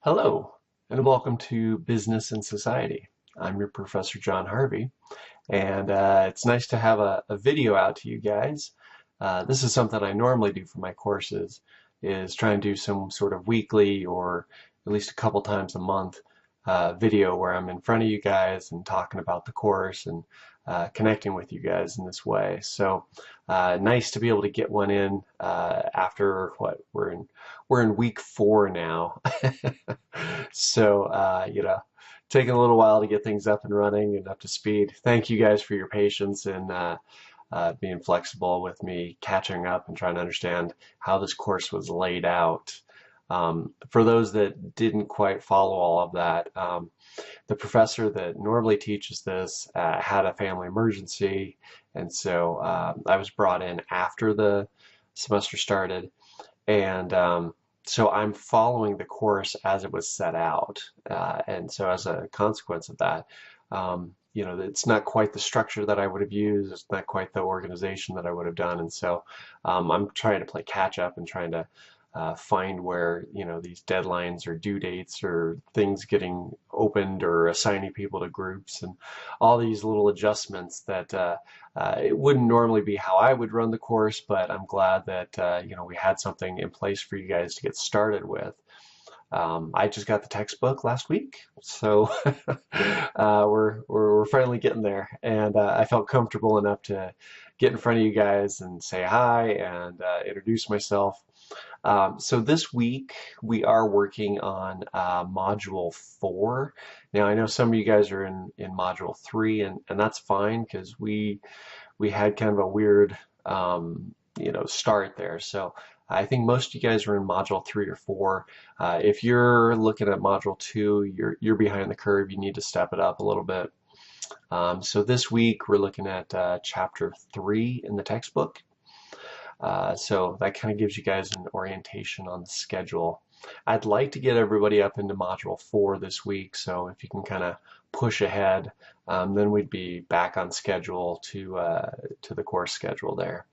Hello, and welcome to Business and Society. I'm your Professor John Harvey, and it's nice to have a video out to you guys. This is something I normally do for my courses, is try and do some sort of weekly or at least a couple times a month video where I'm in front of you guys and talking about the course and connecting with you guys in this way. So nice to be able to get one in after what we're in week 4 now. So taking a little while to get things up and running and up to speed. Thank you guys for your patience and being flexible with me catching up and trying to understand how this course was laid out. For those that didn't quite follow all of that, the professor that normally teaches this had a family emergency, and so I was brought in after the semester started, and so I'm following the course as it was set out, and so as a consequence of that, it's not quite the structure that I would have used. It's not quite the organization that I would have done, and so I'm trying to play catch up and trying to find where these deadlines or due dates or things getting opened or assigning people to groups and all these little adjustments that it wouldn't normally be how I would run the course, but I'm glad that we had something in place for you guys to get started with. I just got the textbook last week, so we're finally getting there, and I felt comfortable enough to get in front of you guys and say hi and introduce myself. So this week we are working on Module 4. Now I know some of you guys are in Module 3, and that's fine because we had kind of a weird start there. So I think most of you guys are in Module 3 or 4. If you're looking at Module 2, you're behind the curve. You need to step it up a little bit. So this week we're looking at Chapter 3 in the textbook. So that kind of gives you guys an orientation on the schedule. I'd like to get everybody up into Module 4 this week, so if you can kind of push ahead, then we'd be back on schedule to the course schedule there.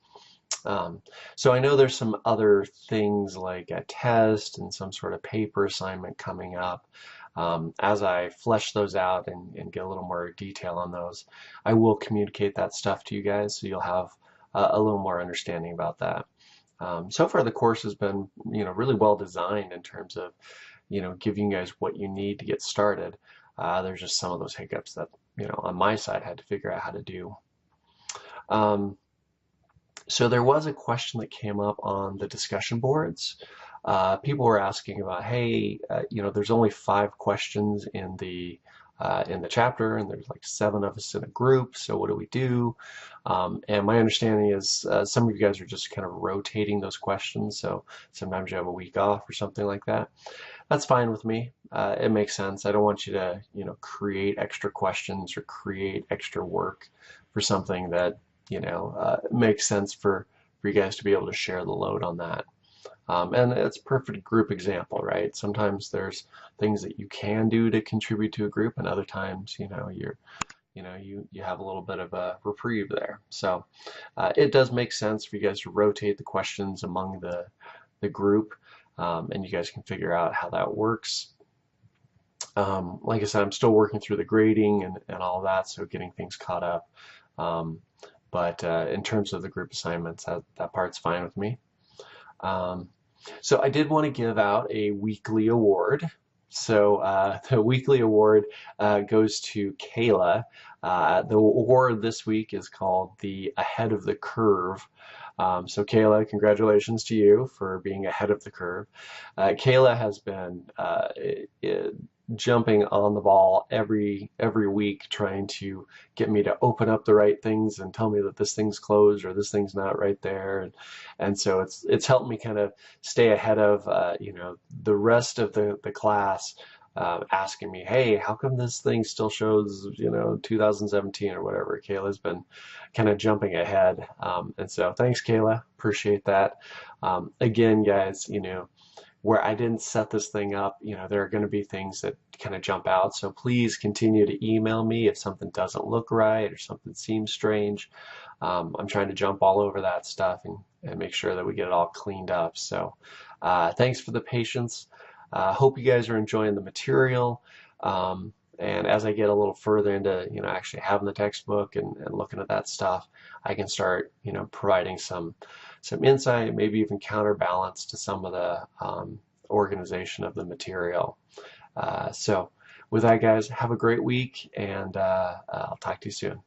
So I know there's some other things like a test and some sort of paper assignment coming up. As I flesh those out and get a little more detail on those, I will communicate that stuff to you guys, so you'll have a little more understanding about that. So far the course has been really well designed in terms of giving you guys what you need to get started. There's just some of those hiccups that on my side I had to figure out how to do. So there was a question that came up on the discussion boards. People were asking about, hey, there's only 5 questions in the chapter, and there's like 7 of us in a group, so what do we do? And my understanding is some of you guys are just kind of rotating those questions, so sometimes you have a week off or something like that. That's fine with me. It makes sense. I don't want you to create extra questions or create extra work for something that makes sense for you guys to be able to share the load on that. And it's a perfect group example, right? Sometimes there's things that you can do to contribute to a group, and other times, you have a little bit of a reprieve there. So it does make sense for you guys to rotate the questions among the group, and you guys can figure out how that works. Like I said, I'm still working through the grading and all that, so getting things caught up. But in terms of the group assignments, that part's fine with me. So I did want to give out a weekly award. So the weekly award goes to Kayla. The award this week is called the Ahead of the Curve. So Kayla, congratulations to you for being ahead of the curve. Kayla has been jumping on the ball every week, trying to get me to open up the right things and tell me that this thing's closed or this thing's not right there, and so it's helped me kind of stay ahead of the rest of the class, asking me, hey, how come this thing still shows 2017 or whatever. Kayla's been kind of jumping ahead, and so thanks, Kayla, appreciate that. Again, guys, where I didn't set this thing up, there are going to be things that kind of jump out. So please continue to email me if something doesn't look right or something seems strange. I'm trying to jump all over that stuff and make sure that we get it all cleaned up. So thanks for the patience. Hope you guys are enjoying the material. And as I get a little further into, actually having the textbook and looking at that stuff, I can start, providing some insight, maybe even counterbalance to some of the organization of the material. So with that, guys, have a great week, and I'll talk to you soon.